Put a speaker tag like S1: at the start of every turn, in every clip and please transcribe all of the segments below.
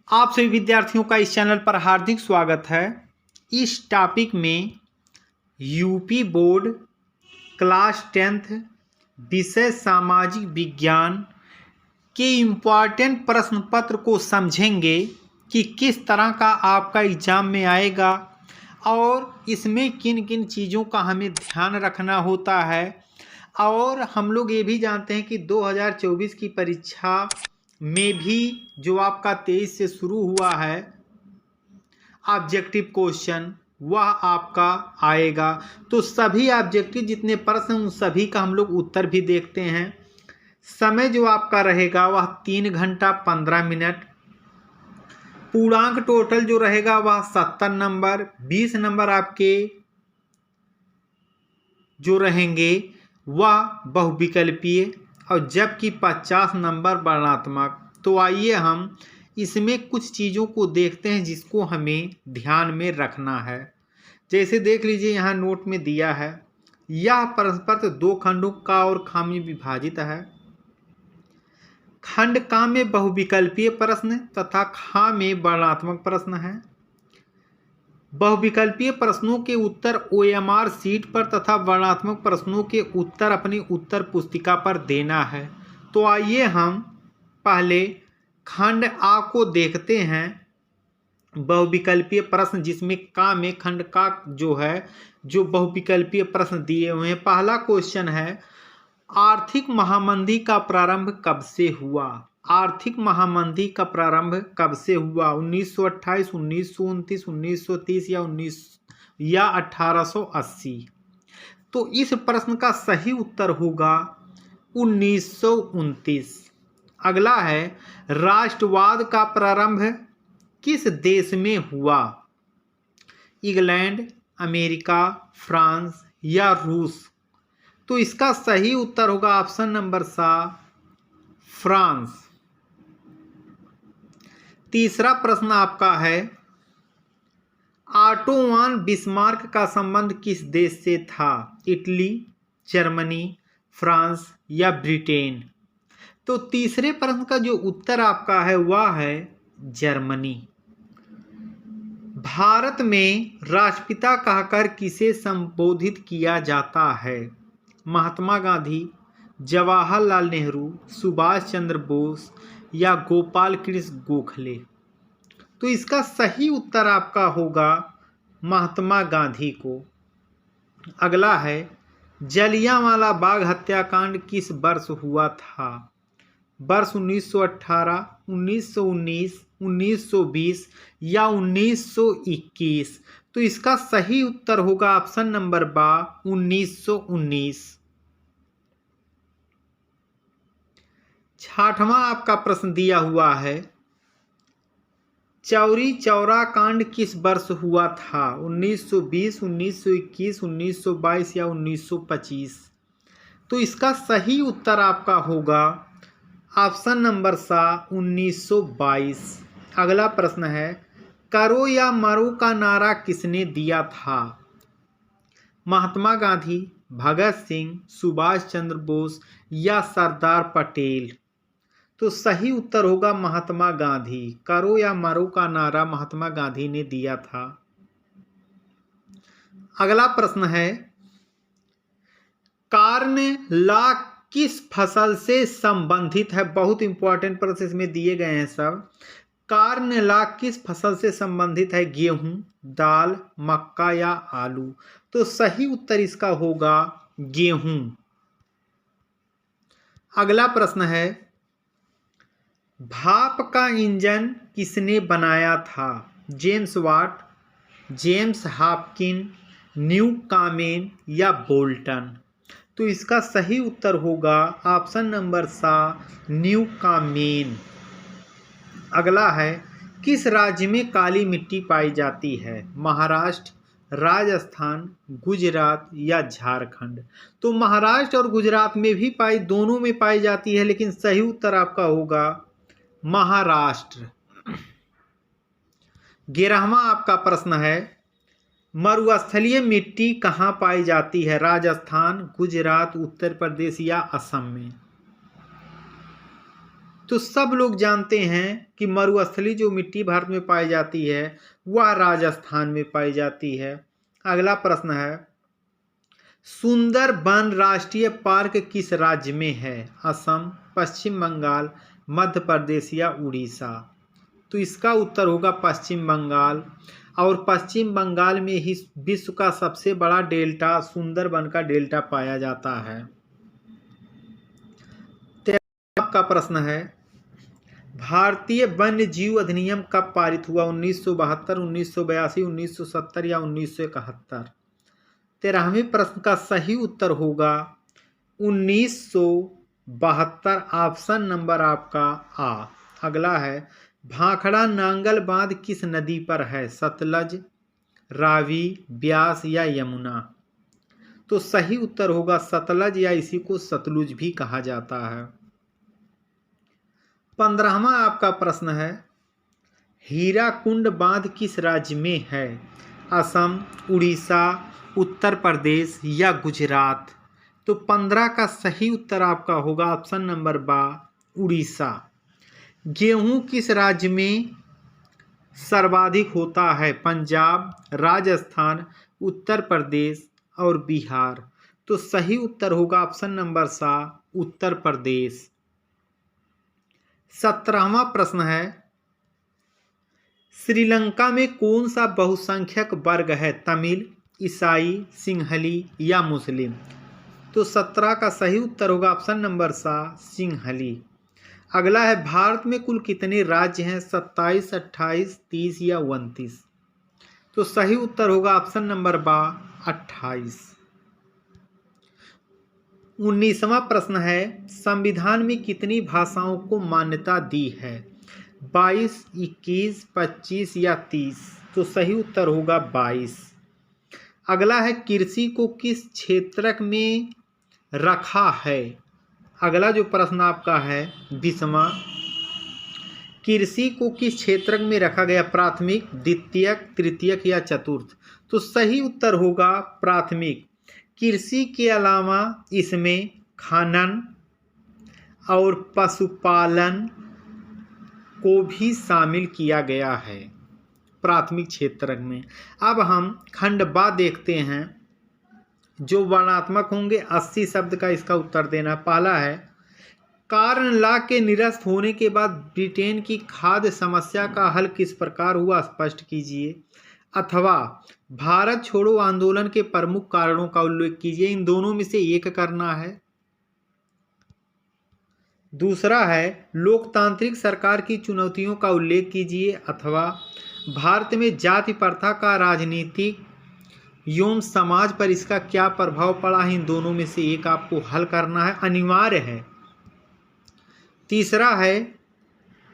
S1: आप सभी विद्यार्थियों का इस चैनल पर हार्दिक स्वागत है। इस टॉपिक में यूपी बोर्ड क्लास 10th विषय सामाजिक विज्ञान के इम्पॉर्टेंट प्रश्न पत्र को समझेंगे कि किस तरह का आपका एग्ज़ाम में आएगा और इसमें किन किन चीज़ों का हमें ध्यान रखना होता है। और हम लोग ये भी जानते हैं कि 2024 की परीक्षा में भी जो आपका 23 से शुरू हुआ है ऑब्जेक्टिव क्वेश्चन वह आपका आएगा। तो सभी ऑब्जेक्टिव जितने प्रश्न उन सभी का हम लोग उत्तर भी देखते हैं। समय जो आपका रहेगा वह 3 घंटा 15 मिनट। पूर्णांक टोटल जो रहेगा वह 70 नंबर। 20 नंबर आपके जो रहेंगे वह बहुविकल्पीय और जबकि 50 नंबर वर्णात्मक। तो आइए हम इसमें कुछ चीज़ों को देखते हैं जिसको हमें ध्यान में रखना है। जैसे देख लीजिए यहाँ नोट में दिया है, यह प्रश्न पत्र 2 खंडों का और खा में विभाजित है। खंड का में बहुविकल्पीय प्रश्न तथा खा में वर्णात्मक प्रश्न है। बहुविकल्पीय प्रश्नों के उत्तर OMR शीट पर तथा वर्णात्मक प्रश्नों के उत्तर अपनी उत्तर पुस्तिका पर देना है। तो आइए हम पहले खंड आ को देखते हैं। बहुविकल्पीय प्रश्न जिसमें का में खंड का जो है जो बहुविकल्पीय प्रश्न दिए हुए हैं। पहला क्वेश्चन है, आर्थिक महामंदी का प्रारंभ कब से हुआ? आर्थिक महामंदी का प्रारंभ कब से हुआ? 1928, 1929, 1930 या 1880। तो इस प्रश्न का सही उत्तर होगा 1929। अगला है, राष्ट्रवाद का प्रारंभ किस देश में हुआ? इंग्लैंड, अमेरिका, फ्रांस या रूस? तो इसका सही उत्तर होगा ऑप्शन नंबर सा, फ्रांस। तीसरा प्रश्न आपका है, ऑटो वन बिस्मार्क का संबंध किस देश से था? इटली, जर्मनी, फ्रांस या ब्रिटेन? तो तीसरे प्रश्न का जो उत्तर आपका है वह है जर्मनी। भारत में राष्ट्रपिता कहकर किसे संबोधित किया जाता है? महात्मा गांधी, जवाहरलाल नेहरू, सुभाष चंद्र बोस या गोपाल कृष्ण गोखले? तो इसका सही उत्तर आपका होगा महात्मा गांधी को। अगला है, जलियांवाला बाग हत्याकांड किस वर्ष हुआ था? वर्ष 1918, 1919, 1920 या 1921? तो इसका सही उत्तर होगा ऑप्शन नंबर बा, 1919। छठवां आपका प्रश्न दिया हुआ है, चौरी चौरा कांड किस वर्ष हुआ था? 1920, 1921, 1922 या 1925? तो इसका सही उत्तर आपका होगा ऑप्शन नंबर सा, 1922। अगला प्रश्न है, करो या मरो का नारा किसने दिया था? महात्मा गांधी, भगत सिंह, सुभाष चंद्र बोस या सरदार पटेल? तो सही उत्तर होगा महात्मा गांधी। करो या मरो का नारा महात्मा गांधी ने दिया था। अगला प्रश्न है, कार्न लॉ किस फसल से संबंधित है? बहुत इंपॉर्टेंट प्रश्न इसमें दिए गए हैं सब। कार्न लॉ किस फसल से संबंधित है? गेहूं, दाल, मक्का या आलू? तो सही उत्तर इसका होगा गेहूं। अगला प्रश्न है, भाप का इंजन किसने बनाया था? जेम्स वाट, जेम्स हॉपकिन, न्यूकामेन या बोल्टन? तो इसका सही उत्तर होगा ऑप्शन नंबर सा, न्यूकामेन। अगला है, किस राज्य में काली मिट्टी पाई जाती है? महाराष्ट्र, राजस्थान, गुजरात या झारखंड? तो महाराष्ट्र और गुजरात में भी दोनों में पाई जाती है, लेकिन सही उत्तर आपका होगा महाराष्ट्र। 11वां आपका प्रश्न है, मरुस्थलीय मिट्टी कहाँ पाई जाती है? राजस्थान, गुजरात, उत्तर प्रदेश या असम में? तो सब लोग जानते हैं कि मरुस्थलीय जो मिट्टी भारत में पाई जाती है वह राजस्थान में पाई जाती है। अगला प्रश्न है, सुंदरबन राष्ट्रीय पार्क किस राज्य में है? असम, पश्चिम बंगाल, मध्य प्रदेश या उड़ीसा? तो इसका उत्तर होगा पश्चिम बंगाल। और पश्चिम बंगाल में ही विश्व का सबसे बड़ा डेल्टा सुंदरबन का डेल्टा पाया जाता है। आपका प्रश्न है, भारतीय वन्य जीव अधिनियम कब पारित हुआ? 1972, 1982, 1970 या 1971? 13वें प्रश्न का सही उत्तर होगा 1972, ऑप्शन नंबर आपका आ। अगला है, भाखड़ा नांगल बांध किस नदी पर है? सतलज, रावी, ब्यास या यमुना? तो सही उत्तर होगा सतलज, या इसी को सतलुज भी कहा जाता है। 15वां आपका प्रश्न है, हीराकुंड बांध किस राज्य में है? असम, उड़ीसा, उत्तर प्रदेश या गुजरात? तो 15 का सही उत्तर आपका होगा ऑप्शन नंबर बा, उड़ीसा। गेहूं किस राज्य में सर्वाधिक होता है? पंजाब, राजस्थान, उत्तर प्रदेश और बिहार? तो सही उत्तर होगा ऑप्शन नंबर सा, उत्तर प्रदेश। 17वां प्रश्न है, श्रीलंका में कौन सा बहुसंख्यक वर्ग है? तमिल, ईसाई, सिंहली या मुस्लिम? तो 17 का सही उत्तर होगा ऑप्शन नंबर सा, सिंहली। अगला है, भारत में कुल कितने राज्य हैं? 27, 28, 30 या 29? तो सही उत्तर होगा ऑप्शन नंबर बा, 28। 19वां प्रश्न है, संविधान में कितनी भाषाओं को मान्यता दी है? 22, 21, 25 या 30? तो सही उत्तर होगा 22। अगला है, कृषि को किस क्षेत्रक में रखा है? अगला जो प्रश्न आपका है 20वां, कृषि को किस क्षेत्रक में रखा गया? प्राथमिक, द्वितीयक, तृतीयक या चतुर्थ? तो सही उत्तर होगा प्राथमिक। कृषि के अलावा इसमें खनन और पशुपालन को भी शामिल किया गया है प्राथमिक क्षेत्र में। अब हम खंड बा देखते हैं, जो वर्णात्मक होंगे। 80 शब्द का इसका उत्तर देना। पहला है, कार्न लॉ के निरस्त होने के बाद ब्रिटेन की खाद्य समस्या का हल किस प्रकार हुआ? स्पष्ट कीजिए। अथवा भारत छोड़ो आंदोलन के प्रमुख कारणों का उल्लेख कीजिए। इन दोनों में से एक करना है। दूसरा है, लोकतांत्रिक सरकार की चुनौतियों का उल्लेख कीजिए। अथवा भारत में जाति प्रथा का राजनीतिक एवं समाज पर इसका क्या प्रभाव पड़ा है? इन दोनों में से एक आपको हल करना है, अनिवार्य है। तीसरा है,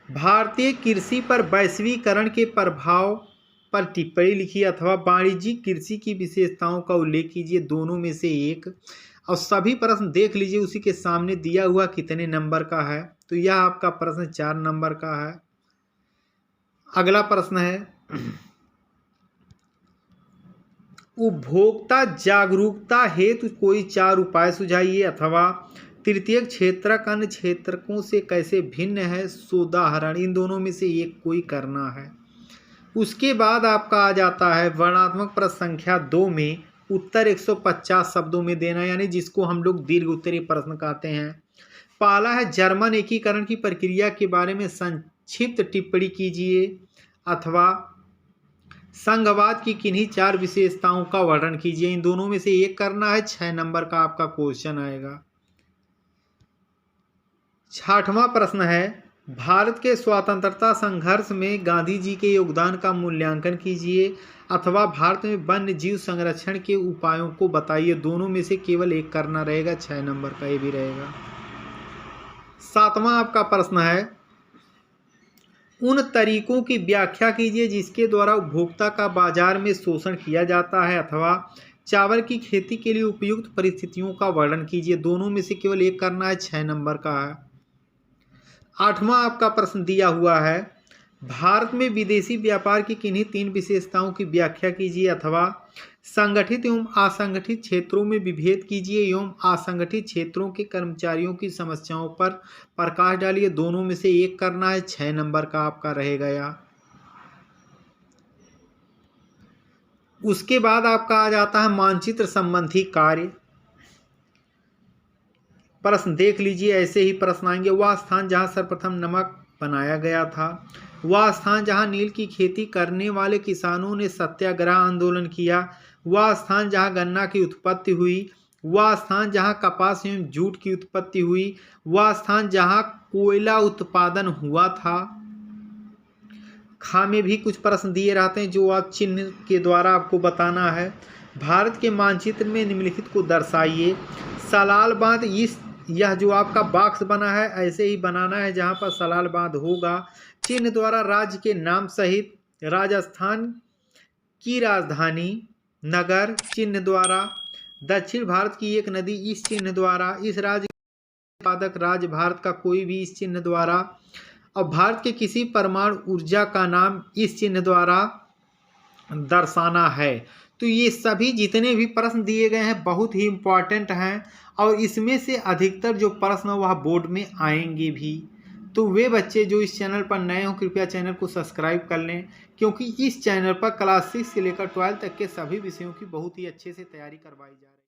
S1: भारतीय कृषि पर वैश्वीकरण के प्रभाव पर टिप्पणी लिखिए। अथवा वाणिज्यिक कृषि की विशेषताओं का उल्लेख कीजिए। दोनों में से एक। और सभी प्रश्न देख लीजिए, उसी के सामने दिया हुआ कितने नंबर का है। तो यह आपका प्रश्न 4 नंबर का है। अगला प्रश्न है, उपभोक्ता जागरूकता हेतु कोई 4 उपाय सुझाइए। अथवा तृतीयक क्षेत्रक अन्य क्षेत्रकों से कैसे भिन्न है? सोदाहरण। इन दोनों में से एक कोई करना है। उसके बाद आपका आ जाता है वर्णात्मक प्रश्न संख्या 2 में उत्तर 150 शब्दों में देना, यानी जिसको हम लोग दीर्घ उत्तरीय प्रश्न कहते हैं। पहला है, जर्मन एकीकरण की प्रक्रिया के बारे में संक्षिप्त टिप्पणी कीजिए। अथवा संघवाद की किन्हीं 4 विशेषताओं का वर्णन कीजिए। इन दोनों में से एक करना है। 6 नंबर का आपका क्वेश्चन आएगा। 6वां प्रश्न है, भारत के स्वतंत्रता संघर्ष में गांधी जी के योगदान का मूल्यांकन कीजिए। अथवा भारत में वन्य जीव संरक्षण के उपायों को बताइए। दोनों में से केवल एक करना रहेगा। 6 नंबर का ये भी रहेगा। 7वां आपका प्रश्न है, उन तरीकों की व्याख्या कीजिए जिसके द्वारा उपभोक्ता का बाजार में शोषण किया जाता है। अथवा चावल की खेती के लिए उपयुक्त परिस्थितियों का वर्णन कीजिए। दोनों में से केवल एक करना है। 6 नंबर का है। 8वां आपका प्रश्न दिया हुआ है, भारत में विदेशी व्यापार की किन्हीं 3 विशेषताओं की व्याख्या कीजिए, अथवा संगठित एवं असंगठित क्षेत्रों में विभेद कीजिए एवं असंगठित क्षेत्रों के कर्मचारियों की समस्याओं पर प्रकाश डालिए। दोनों में से एक करना है, 6 नंबर का आपका रहेगा या। उसके बाद आपका आ जाता है मानचित्र संबंधी कार्य। प्रश्न देख लीजिए, ऐसे ही प्रश्न आएंगे। वह स्थान जहां सर्वप्रथम नमक बनाया गया था, वह स्थान जहां नील की खेती करने वाले किसानों ने सत्याग्रह आंदोलन किया, वह स्थान जहां गन्ना की उत्पत्ति हुई, वह स्थान जहां कपास एवं जूट की उत्पत्ति हुई, वह स्थान जहां कोयला उत्पादन हुआ था। खा में भी कुछ प्रश्न दिए रहते हैं जो आप चिन्ह के द्वारा आपको बताना है। भारत के मानचित्र में निम्नलिखित को दर्शाइए। सलाल बांध, यह जो आपका बॉक्स बना है ऐसे ही बनाना है जहां पर सलाल बांध होगा। चिन्ह द्वारा राज्य के नाम सहित राजस्थान की राजधानी नगर, चिन्ह द्वारा दक्षिण भारत की एक नदी, इस चिन्ह द्वारा इस राज्य उत्पादक राज्य भारत का कोई भी, इस चिन्ह द्वारा। और भारत के किसी परमाणु ऊर्जा का नाम इस चिन्ह द्वारा दर्शाना है। तो ये सभी जितने भी प्रश्न दिए गए हैं बहुत ही इम्पॉर्टेंट हैं और इसमें से अधिकतर जो प्रश्न वह बोर्ड में आएंगे भी। तो वे बच्चे जो इस चैनल पर नए हों कृपया चैनल को सब्सक्राइब कर लें, क्योंकि इस चैनल पर क्लास 6 से लेकर 12 तक के सभी विषयों की बहुत ही अच्छे से तैयारी करवाई जा रही है।